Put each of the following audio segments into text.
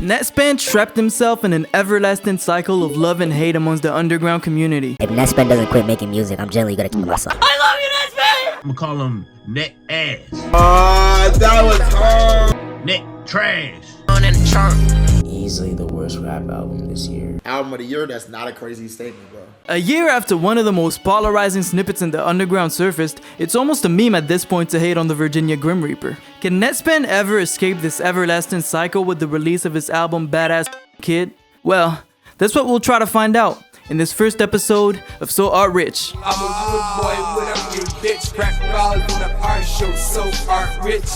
Nettspend trapped himself in an everlasting cycle of love and hate amongst the underground community. If Nettspend doesn't quit making music, I'm generally gonna kill myself. I love you, Nettspend! I'm gonna call him Net Ass. That was hard. Net Trash. On in the chart. Easily the worst rap album this year. Album of the year, that's not a crazy statement, bro. A year after one of the most polarizing snippets in the underground surfaced, it's almost a meme at this point to hate on the Virginia Grim Reaper. Can Nettspend ever escape this everlasting cycle with the release of his album Badass Kid? Well, that's what we'll try to find out in this first episode of So Art Rich. I'm a good boy when I'm your bitch. Crack dollars in the art show, so art rich.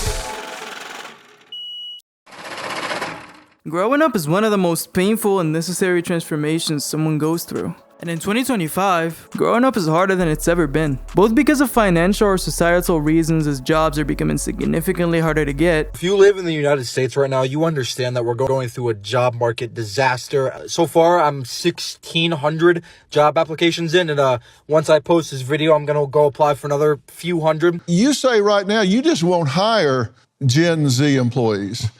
Growing up is one of the most painful and necessary transformations someone goes through. And in 2025, growing up is harder than it's ever been. Both because of financial or societal reasons, as jobs are becoming significantly harder to get. If you live in the United States right now, you understand that we're going through a job market disaster. So far, I'm 1,600 job applications in, and once I post this video, I'm gonna go apply for another few hundred. You say right now, you just won't hire Gen Z employees.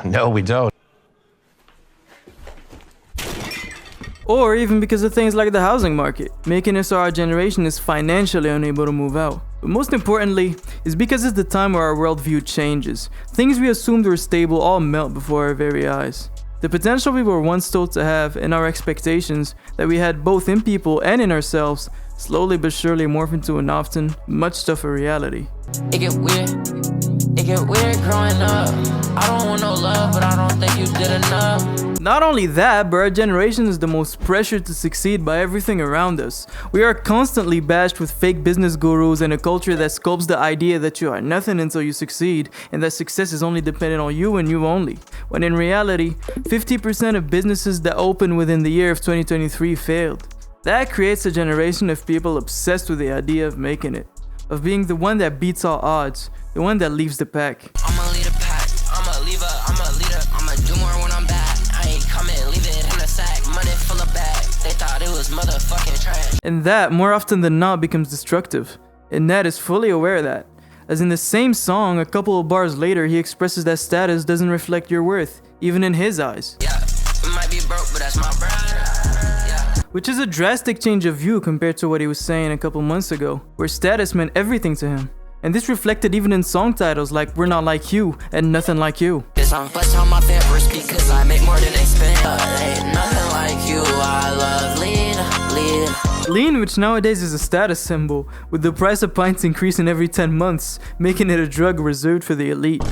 No, we don't. Or even because of things like the housing market, making it so our generation is financially unable to move out. But most importantly, is because it's the time where our worldview changes. Things we assumed were stable all melt before our very eyes. The potential we were once told to have and our expectations that we had both in people and in ourselves slowly but surely morph into an often much tougher reality. It get weird growing up. I don't want no love, but I don't think you did enough. Not only that, but our generation is the most pressured to succeed by everything around us. We are constantly bashed with fake business gurus and a culture that sculpts the idea that you are nothing until you succeed and that success is only dependent on you and you only. When in reality, 50% of businesses that opened within the year of 2023 failed. That creates a generation of people obsessed with the idea of making it, of being the one that beats all odds, the one that leaves the pack. I'ma lead a pack, I'm a leaver, I'm a leader, I'ma do more when I'm back. I ain't coming, leave it in a sack, money full of bags. They thought it was motherfucking trash. And that, more often than not, becomes destructive. And Ned is fully aware of that. As in the same song, a couple of bars later, he expresses that status doesn't reflect your worth, even in his eyes. Yeah, it might be broke, but that's my brand. Which is a drastic change of view compared to what he was saying a couple months ago, where status meant everything to him. And this reflected even in song titles like We're Not Like You and Nothing Like You. This song puts on my favorites because I make more than they spend. Ain't nothing like you, I love lean. Lean, which nowadays is a status symbol, with the price of pints increasing every 10 months, making it a drug reserved for the elite.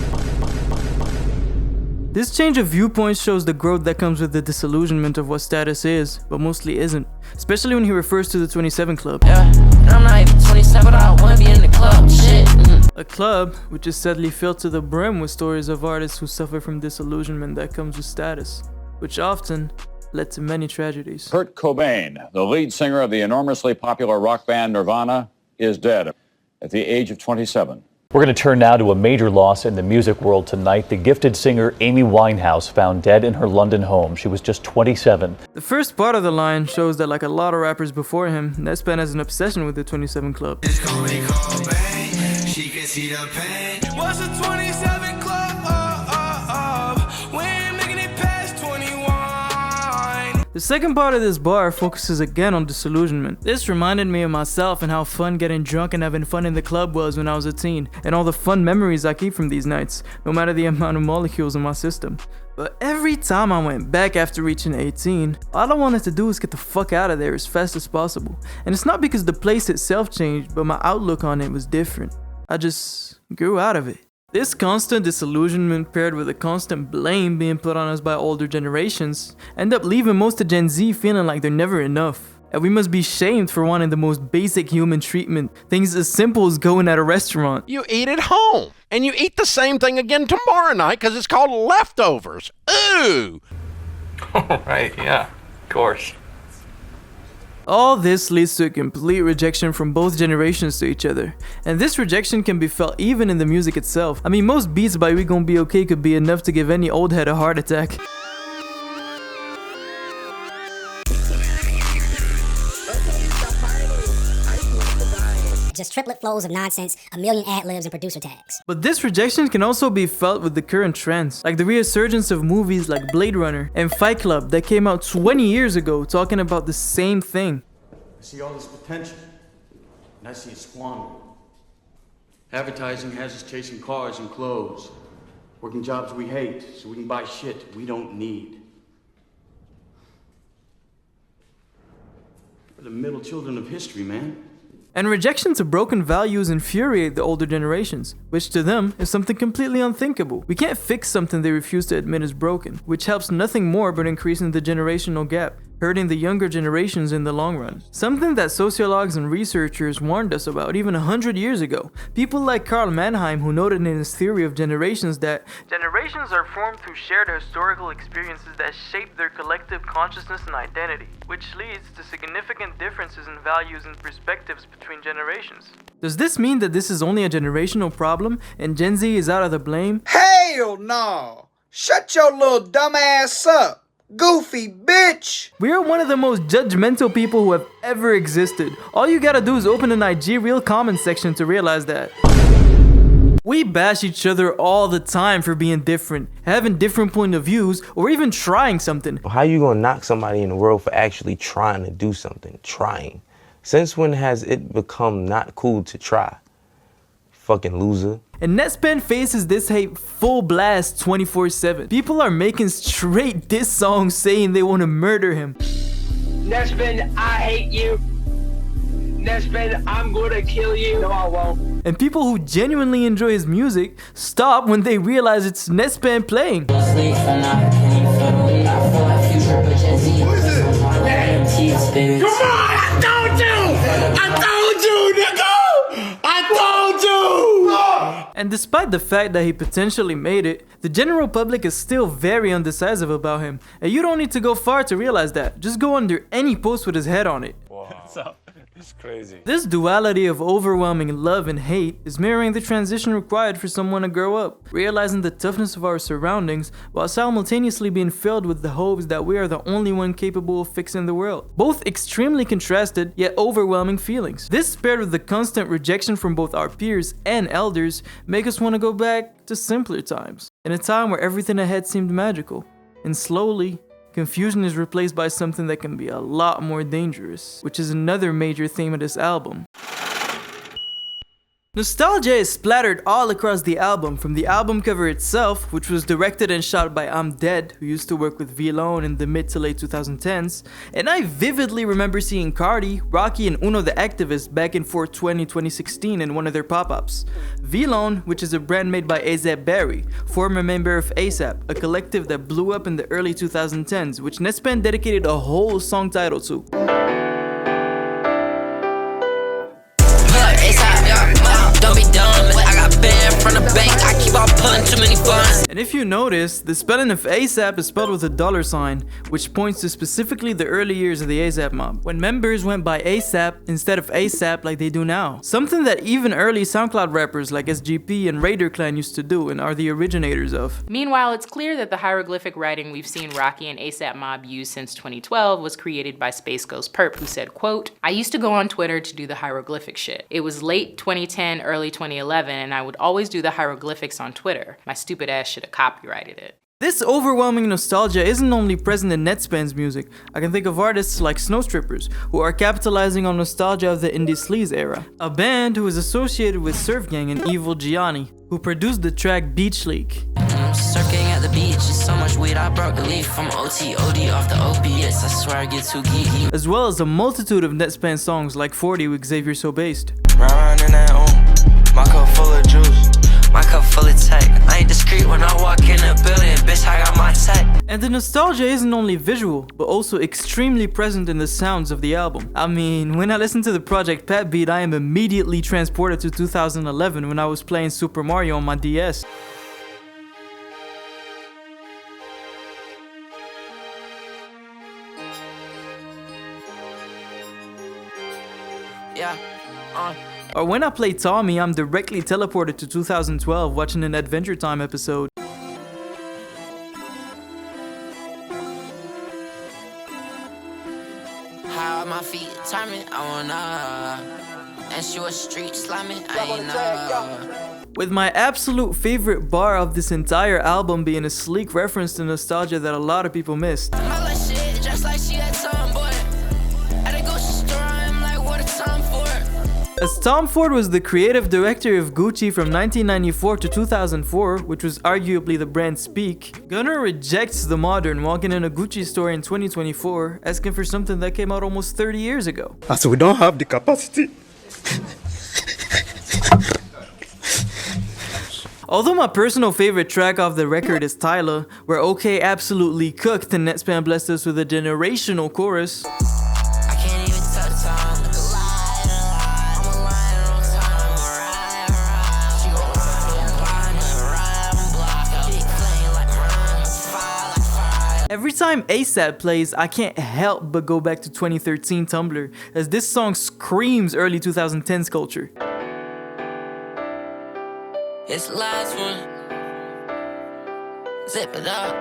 This change of viewpoint shows the growth that comes with the disillusionment of what status is, but mostly isn't. Especially when he refers to the 27 Club. Yeah, and I'm not even 27, but I wanna be in the club, shit. A club which is sadly filled to the brim with stories of artists who suffer from disillusionment that comes with status, which often led to many tragedies. Kurt Cobain, the lead singer of the enormously popular rock band Nirvana, is dead at the age of 27. We're going to turn now to a major loss in the music world tonight. The gifted singer Amy Winehouse found dead in her London home. She was just 27. The first part of the line shows that, like a lot of rappers before him, Nettspend has an obsession with the 27 Club. She can see the pain. What's the 27 Club? We ain't making it past 21. The second part of this bar focuses again on disillusionment. This reminded me of myself and how fun getting drunk and having fun in the club was when I was a teen, and all the fun memories I keep from these nights, no matter the amount of molecules in my system. But every time I went back after reaching 18, all I wanted to do was get the fuck out of there as fast as possible. And it's not because the place itself changed, but my outlook on it was different. I just grew out of it. This constant disillusionment paired with a constant blame being put on us by older generations end up leaving most of Gen Z feeling like they're never enough. And we must be shamed for wanting the most basic human treatment, things as simple as going at a restaurant. You eat at home, and you eat the same thing again tomorrow night because it's called leftovers. Ooh! Right, yeah, of course. All this leads to a complete rejection from both generations to each other. And this rejection can be felt even in the music itself. I mean, most beats by We Gon' Be Okay could be enough to give any old head a heart attack. just triplet flows of nonsense, a million ad-libs and producer tags. But this rejection can also be felt with the current trends, like the resurgence of movies like Blade Runner and Fight Club that came out 20 years ago talking about the same thing. I see all this potential, and I see it squandered. Advertising has us chasing cars and clothes, working jobs we hate so we can buy shit we don't need. We're the middle children of history, man. And rejection to broken values infuriate the older generations, which to them is something completely unthinkable. We can't fix something they refuse to admit is broken, which helps nothing more but increasing the generational gap, hurting the younger generations in the long run. Something that sociologues and researchers warned us about even 100 years ago. People like Karl Mannheim, who noted in his theory of generations that generations are formed through shared historical experiences that shape their collective consciousness and identity, which leads to significant differences in values and perspectives between generations. Does this mean that this is only a generational problem and Gen Z is out of the blame? Hell no! Shut your little dumb ass up! Goofy bitch! We are one of the most judgmental people who have ever existed. All you gotta do is open an IG Reel comment section to realize that. We bash each other all the time for being different, having different point of views, or even trying something. How you gonna knock somebody in the world for actually trying to do something? Trying. Since when has it become not cool to try? Fucking loser. And Nettspend faces this hate full blast 24/7. People are making straight diss songs saying they want to murder him. Nettspend, I hate you. Nettspend, I'm gonna kill you. No, I won't. And people who genuinely enjoy his music stop when they realize it's Nettspend playing. Who is it? Come on, I told you, nigga! I told you! And despite the fact that he potentially made it, the general public is still very undecisive about him. And you don't need to go far to realize that. Just go under any post with his head on it. Wow. It's crazy. This duality of overwhelming love and hate is mirroring the transition required for someone to grow up, realizing the toughness of our surroundings while simultaneously being filled with the hopes that we are the only one capable of fixing the world. Both extremely contrasted yet overwhelming feelings. This paired with the constant rejection from both our peers and elders make us want to go back to simpler times, in a time where everything ahead seemed magical, and slowly confusion is replaced by something that can be a lot more dangerous, which is another major theme of this album. Nostalgia is splattered all across the album, from the album cover itself, which was directed and shot by I'm Dead, who used to work with V-Lone in the mid to late 2010s, and I vividly remember seeing Cardi, Rocky, and Uno the Activist back in 420 2016 in one of their pop-ups. V-Lone, which is a brand made by A$AP Barry, former member of ASAP, a collective that blew up in the early 2010s, which Nettspend dedicated a whole song title to. Don't be dumb, I got banned from the bank, I keep on pulling too many funds. And if you notice, the spelling of ASAP is spelled with a $sign, which points to specifically the early years of the ASAP mob, when members went by ASAP instead of ASAP like they do now. Something that even early SoundCloud rappers like SGP and Raider Clan used to do and are the originators of. Meanwhile, it's clear that the hieroglyphic writing we've seen Rocky and ASAP mob use since 2012 was created by Space Ghost Perp, who said, quote, "I used to go on Twitter to do the hieroglyphic shit. It was late 2010, early 2011, and I would always do the hieroglyphics on Twitter. My stupid ass should have copyrighted it." This overwhelming nostalgia isn't only present in Nettspend's music. I can think of artists like Snow Strippers, who are capitalizing on nostalgia of the indie sleaze era. A band who is associated with Surf Gang and Evil Gianni, who produced the track Beach Leak. Surfing at the beach, it's so much weed, I broke the leaf. I'm OT off the opiates, I swear I get too geeky. As well as a multitude of Nettspend songs like 40 with Xavier So Based. Running that my cup full of juice, my cup full of tech. I ain't discreet when I walk in the building, bitch, I got my tech. And the nostalgia isn't only visual, but also extremely present in the sounds of the album. I mean, when I listen to the Project Pat beat, I am immediately transported to 2011 when I was playing Super Mario on my DS. Yeah, Or when I play Tommy, I'm directly teleported to 2012 watching an Adventure Time episode. How my feet timing, I wanna. chance you a street slamming. I ain't know. With my absolute favorite bar of this entire album being a sleek reference to nostalgia that a lot of people missed. My shit just like she had tomboy. At a grocery store, I'm like, what a Tom Ford. As Tom Ford was the creative director of Gucci from 1994 to 2004, which was arguably the brand's peak, Gunner rejects the modern, walking in a Gucci store in 2024, asking for something that came out almost 30 years ago. So we don't have the capacity. Although my personal favorite track off the record is Tyler, where OK absolutely cooked and Nettspend blessed us with a generational chorus. I can't even touch on. Every time ASAP plays, I can't help but go back to 2013 Tumblr, as this song screams early 2010s culture. It's the last one. Zip it up.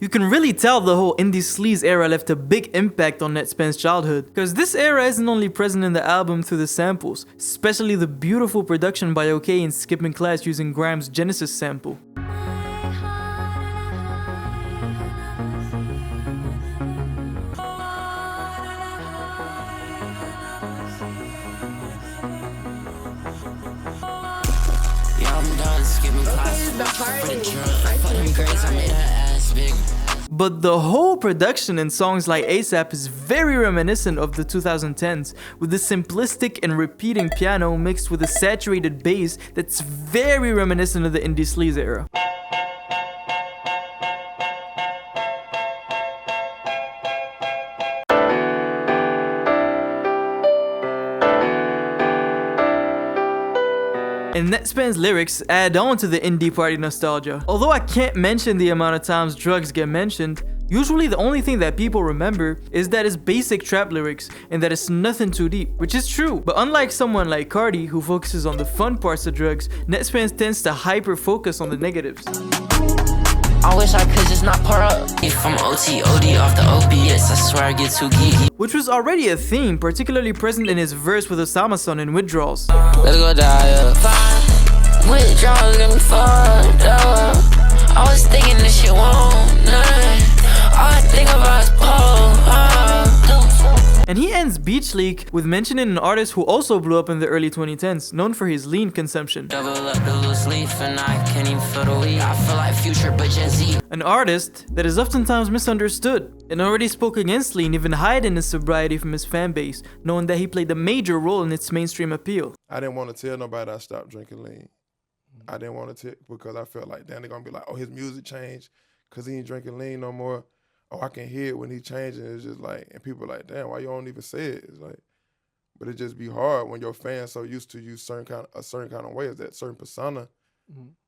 You can really tell the whole indie sleaze era left a big impact on Nettspend's childhood, because this era isn't only present in the album through the samples, especially the beautiful production by OK in Skipping Class using Grimes' Genesis sample. But the whole production in songs like ASAP is very reminiscent of the 2010s, with the simplistic and repeating piano mixed with a saturated bass that's very reminiscent of the indie sleaze era. And Nettspend's lyrics add on to the indie party nostalgia. Although I can't mention the amount of times drugs get mentioned, usually the only thing that people remember is that it's basic trap lyrics and that it's nothing too deep, which is true. But unlike someone like Cardi, who focuses on the fun parts of drugs, Nettspend tends to hyper-focus on the negatives. I wish I could just not pour up. If I'm OT/OD off the opiates, I swear I get too geeky. Which was already a theme, particularly present in his verse with Osama's son in Withdrawals. Let's go die up. Withdrawals got me fucked up. I was thinking this shit won't none. All I think about is And he ends Beach League with mentioning an artist who also blew up in the early 2010s, known for his lean consumption. Double up the loose leaf and I can't even feel the weed. I feel like Future but Gen Z. An artist that is oftentimes misunderstood and already spoke against lean, even hiding his sobriety from his fan base, knowing that he played a major role in its mainstream appeal. I didn't want to tell nobody I stopped drinking lean. I didn't want to tell because I felt like, damn, they're going to be like, oh, his music changed because he ain't drinking lean no more. Oh, I can hear it when he changing. It's just like, and people are like, damn, why you don't even say it? It's like, but it just be hard when your fans so used to you a certain kind of way, is that certain persona,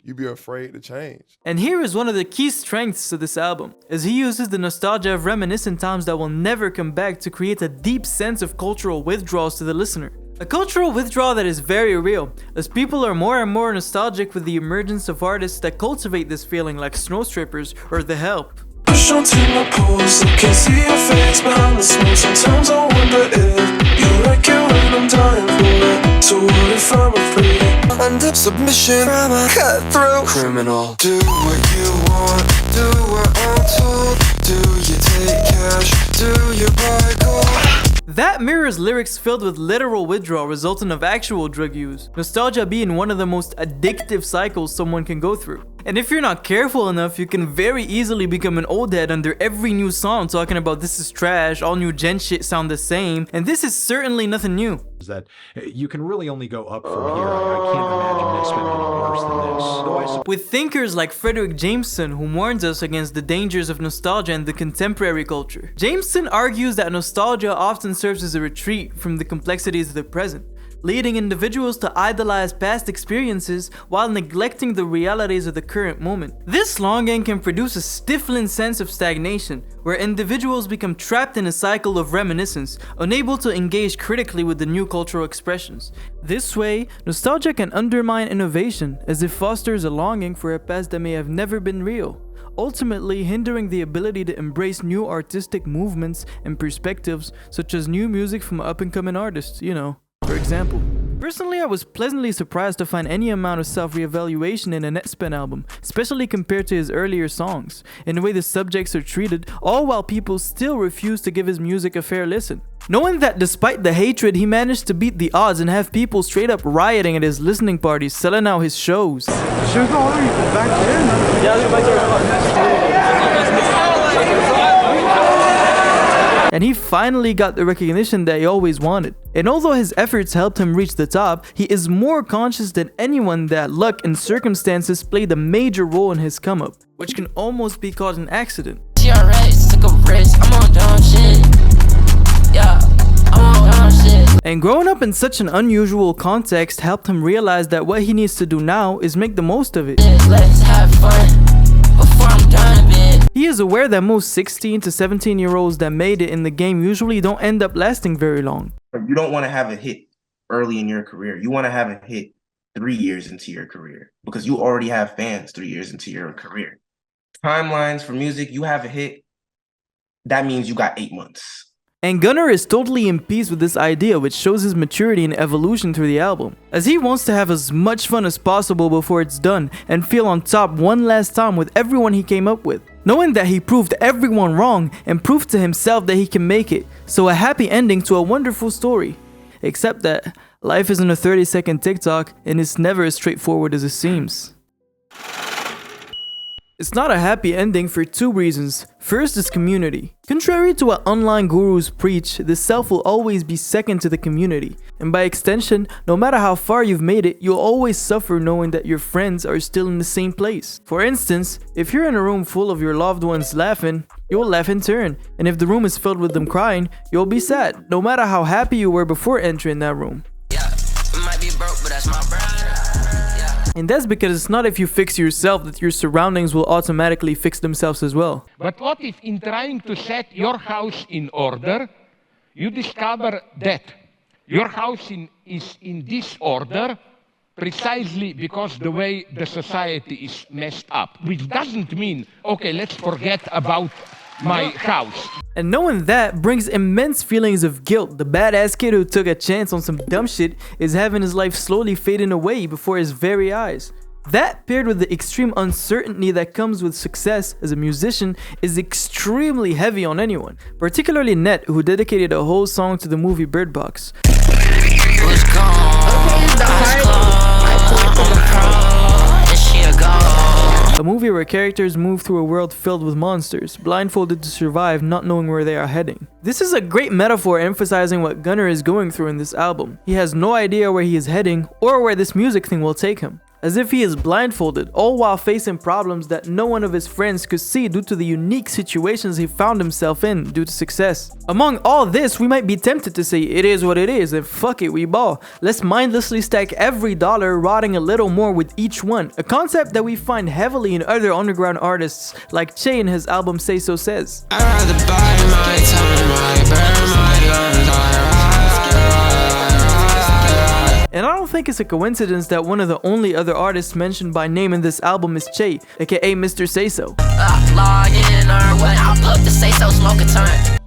you be afraid to change. And here is one of the key strengths to this album, as he uses the nostalgia of reminiscent times that will never come back to create a deep sense of cultural withdrawals to the listener. A cultural withdrawal that is very real, as people are more and more nostalgic with the emergence of artists that cultivate this feeling, like Snow Strippers or The Help. Push onto my pose, I can see your face behind the smoke. Sometimes I wonder if you like it when I'm dying for it. So what if I'm afraid? Under submission, I'm a cutthroat criminal. Do what you want, do what I'm told. Do you take cash, do you buy gold? That mirrors lyrics filled with literal withdrawal resulting of actual drug use, nostalgia being one of the most addictive cycles someone can go through. And if you're not careful enough, you can very easily become an old head under every new song talking about this is trash, all new gen shit sound the same, and this is certainly nothing new. Is that you can really only go up from here. I can't imagine Nettspend getting worse than this. With thinkers like Frederick Jameson, who warns us against the dangers of nostalgia in the contemporary culture. Jameson argues that nostalgia often serves as a retreat from the complexities of the present, leading individuals to idolize past experiences while neglecting the realities of the current moment. This longing can produce a stifling sense of stagnation, where individuals become trapped in a cycle of reminiscence, unable to engage critically with the new cultural expressions. This way, nostalgia can undermine innovation, as it fosters a longing for a past that may have never been real, ultimately hindering the ability to embrace new artistic movements and perspectives, such as new music from up-and-coming artists, you know, for example. Personally, I was pleasantly surprised to find any amount of self-reevaluation in a Nettspend album, especially compared to his earlier songs, in the way the subjects are treated, all while people still refuse to give his music a fair listen. Knowing that despite the hatred, he managed to beat the odds and have people straight up rioting at his listening parties, selling out his shows. There's no other people back there. And he finally got the recognition that he always wanted. And although his efforts helped him reach the top, he is more conscious than anyone that luck and circumstances played a major role in his come up, which can almost be called an accident. And growing up in such an unusual context helped him realize that what he needs to do now is make the most of it. Let's have fun before I'm done a bit. He is aware that most 16 to 17-year-olds that made it in the game usually don't end up lasting very long. You don't want to have a hit early in your career. You want to have a hit 3 years into your career because you already have fans 3 years into your career. Timelines for music, you have a hit, that means you got 8 months. And Gunner is totally in peace with this idea, which shows his maturity and evolution through the album, as he wants to have as much fun as possible before it's done and feel on top one last time with everyone he came up with, knowing that he proved everyone wrong and proved to himself that he can make it. So a happy ending to a wonderful story. Except that life isn't a 30-second TikTok and it's never as straightforward as it seems. It's not a happy ending for 2 reasons. First is community. Contrary to what online gurus preach, the self will always be second to the community. And by extension, no matter how far you've made it, you'll always suffer knowing that your friends are still in the same place. For instance, if you're in a room full of your loved ones laughing, you'll laugh in turn. And if the room is filled with them crying, you'll be sad, no matter how happy you were before entering that room. Might be broke, but that's my brand. And that's because it's not if you fix yourself that your surroundings will automatically fix themselves as well. But what if in trying to set your house in order, you discover that your house is in disorder precisely because the way the society is messed up, which doesn't mean, okay, let's forget about my house. And knowing that brings immense feelings of guilt. The badass kid who took a chance on some dumb shit is having his life slowly fading away before his very eyes. That, paired with the extreme uncertainty that comes with success as a musician, is extremely heavy on anyone. Particularly Nett, who dedicated a whole song to the movie Birdbox. A movie where characters move through a world filled with monsters, blindfolded to survive, not knowing where they are heading. This is a great metaphor emphasizing what Gunner is going through in this album. He has no idea where he is heading or where this music thing will take him. As if he is blindfolded, all while facing problems that no one of his friends could see due to the unique situations he found himself in due to success. Among all this, we might be tempted to say it is what it is and fuck it, we ball. Let's mindlessly stack every dollar, rotting a little more with each one, a concept that we find heavily in other underground artists like Che in his album Say So Says. I'd rather buy my time, burn my guns, And I don't think it's a coincidence that one of the only other artists mentioned by name in this album is Che, aka Mr. Say So.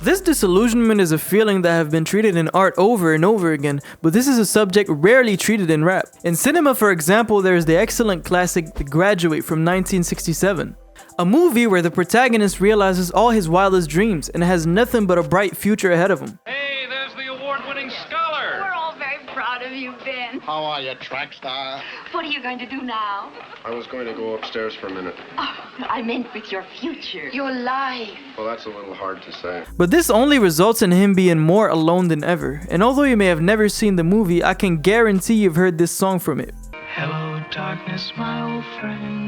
This disillusionment is a feeling that have been treated in art over and over again, but this is a subject rarely treated in rap. In cinema, for example, there is the excellent classic The Graduate from 1967. A movie where the protagonist realizes all his wildest dreams and has nothing but a bright future ahead of him. Hey, there's the award-winning scholar. We're all very proud of you, Ben. How are you, track star? What are you going to do now? I was going to go upstairs for a minute. Oh, I meant with your future. Your life. Well, that's a little hard to say. But this only results in him being more alone than ever. And although you may have never seen the movie, I can guarantee you've heard this song from it. Hello, darkness, my old friend.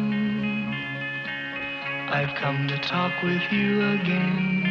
I've come to talk with you again.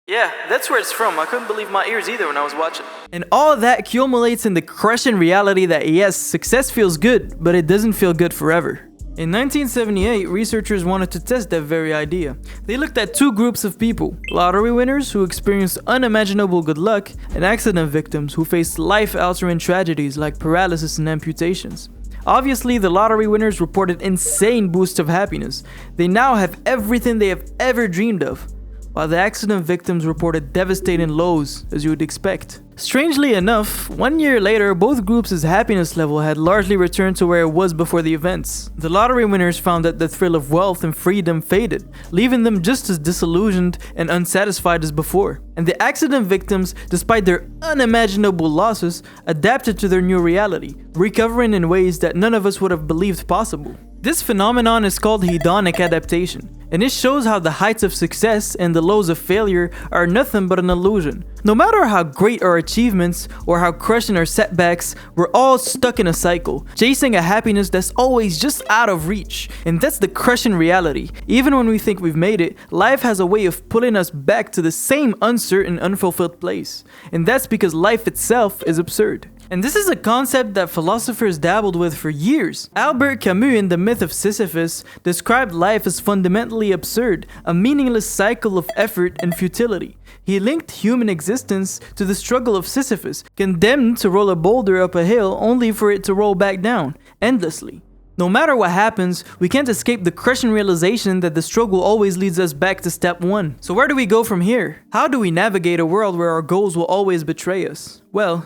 Yeah, that's where it's from. I couldn't believe my ears either when I was watching. And all that accumulates in the crushing reality that yes, success feels good, but it doesn't feel good forever. In 1978, researchers wanted to test that very idea. They looked at 2 groups of people, lottery winners who experienced unimaginable good luck, and accident victims who faced life-altering tragedies like paralysis and amputations. Obviously, the lottery winners reported insane boosts of happiness. They now have everything they have ever dreamed of. while the accident victims reported devastating lows, as you would expect. Strangely enough, 1 year later, both groups' happiness level had largely returned to where it was before the events. The lottery winners found that the thrill of wealth and freedom faded, leaving them just as disillusioned and unsatisfied as before. And the accident victims, despite their unimaginable losses, adapted to their new reality, recovering in ways that none of us would have believed possible. This phenomenon is called hedonic adaptation, and it shows how the heights of success and the lows of failure are nothing but an illusion. No matter how great our achievements or how crushing our setbacks, we're all stuck in a cycle, chasing a happiness that's always just out of reach. And that's the crushing reality. Even when we think we've made it, life has a way of pulling us back to the same uncertain, unfulfilled place. And that's because life itself is absurd. And this is a concept that philosophers dabbled with for years. Albert Camus in The Myth of Sisyphus described life as fundamentally absurd, a meaningless cycle of effort and futility. He linked human existence to the struggle of Sisyphus, condemned to roll a boulder up a hill only for it to roll back down, endlessly. No matter what happens, we can't escape the crushing realization that the struggle always leads us back to step one. So where do we go from here? How do we navigate a world where our goals will always betray us? Well,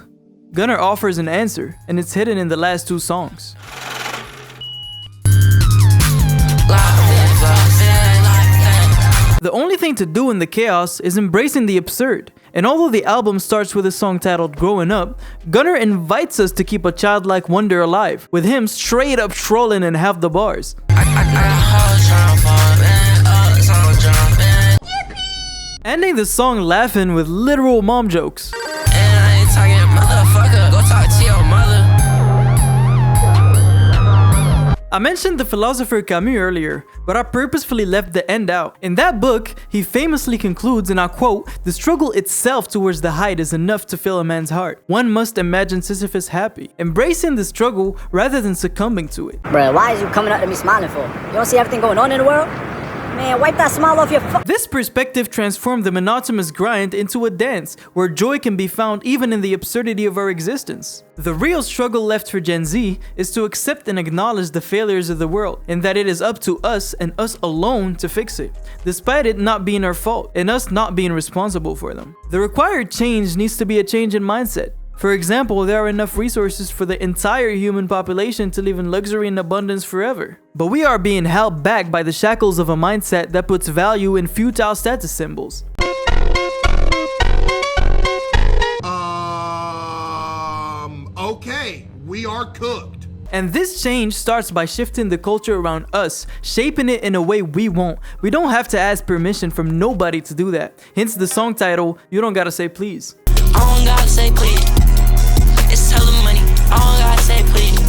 Gunnar offers an answer, and it's hidden in the last two songs. The only thing to do in the chaos is embracing the absurd. And although the album starts with a song titled Growing Up, Gunnar invites us to keep a childlike wonder alive, with him straight up trolling in half the bars. Ending the song laughing with literal mom jokes. I mentioned the philosopher Camus earlier, but I purposefully left the end out. In that book, he famously concludes, and I quote, "The struggle itself towards the height is enough to fill a man's heart. One must imagine Sisyphus happy, embracing the struggle rather than succumbing to it." Bruh, why is you coming up to me smiling for? You don't see everything going on in the world? Man, wipe that smile off your This perspective transformed the monotonous grind into a dance, where joy can be found even in the absurdity of our existence. The real struggle left for Gen Z is to accept and acknowledge the failures of the world, and that it is up to us and us alone to fix it, despite it not being our fault, and us not being responsible for them. The required change needs to be a change in mindset. For example, there are enough resources for the entire human population to live in luxury and abundance forever. But we are being held back by the shackles of a mindset that puts value in futile status symbols. Okay, we are cooked. And this change starts by shifting the culture around us, shaping it in a way we want. We don't have to ask permission from nobody to do that. Hence the song title, You Don't Gotta Say Please. I don't gotta say please. It's hella money. I don't gotta say please.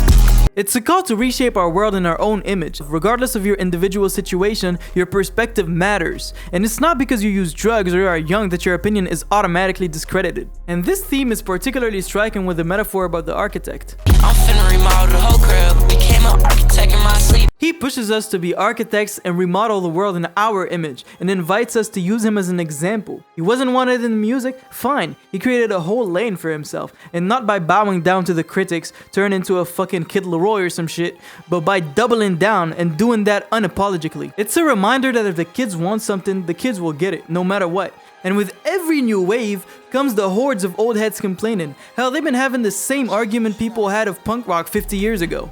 It's a call to reshape our world in our own image. Regardless of your individual situation, your perspective matters. And it's not because you use drugs or are young that your opinion is automatically discredited. And this theme is particularly striking with the metaphor about the architect. I'm finna remodel the whole crib. Became an architect in my sleep. He pushes us to be architects and remodel the world in our image, and invites us to use him as an example. He wasn't wanted in music? Fine. He created a whole lane for himself, and not by bowing down to the critics, turn into a fucking Kid Leroy or some shit, but by doubling down and doing that unapologetically. It's a reminder that if the kids want something, the kids will get it, no matter what. And with every new wave comes the hordes of old heads complaining. Hell, they've been having the same argument people had of punk rock 50 years ago.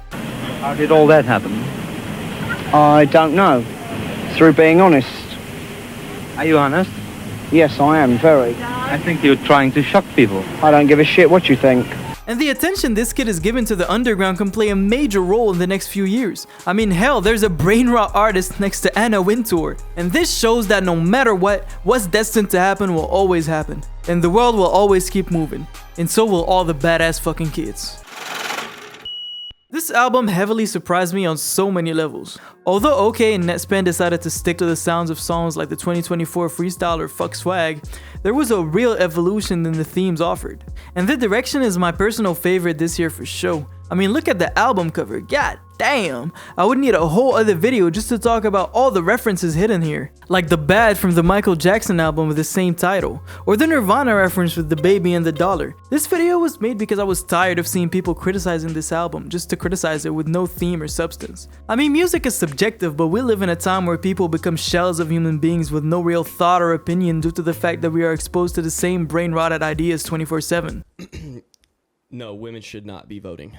How did all that happen? I don't know. Through being honest. Are you honest? Yes, I am, very. I think you're trying to shock people. I don't give a shit what you think. And the attention this kid is given to the underground can play a major role in the next few years. I mean, hell, there's a brain rot artist next to Anna Wintour. And this shows that no matter what, what's destined to happen will always happen. And the world will always keep moving. And so will all the badass fucking kids. This album heavily surprised me on so many levels. Although OK and Nettspend decided to stick to the sounds of songs like the 2024 Freestyle or Fuck Swag, there was a real evolution in the themes offered. And the direction is my personal favorite this year for sure. I mean, look at the album cover, god damn. I would need a whole other video just to talk about all the references hidden here. Like the Bad from the Michael Jackson album with the same title, or the Nirvana reference with the baby and the dollar. This video was made because I was tired of seeing people criticizing this album just to criticize it with no theme or substance. I mean, music is subjective, but we live in a time where people become shells of human beings with no real thought or opinion due to the fact that we are exposed to the same brain-rotted ideas 24/7. No, women should not be voting.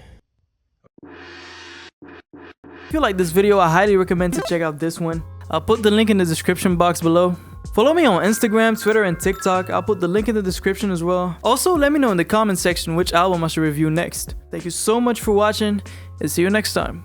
If you like this video, I highly recommend to check out this one. I'll put the link in the description box below. Follow me on Instagram, Twitter, and TikTok. I'll put the link in the description as well. Also, let me know in the comment section which album I should review next. Thank you so much for watching, and see you next time.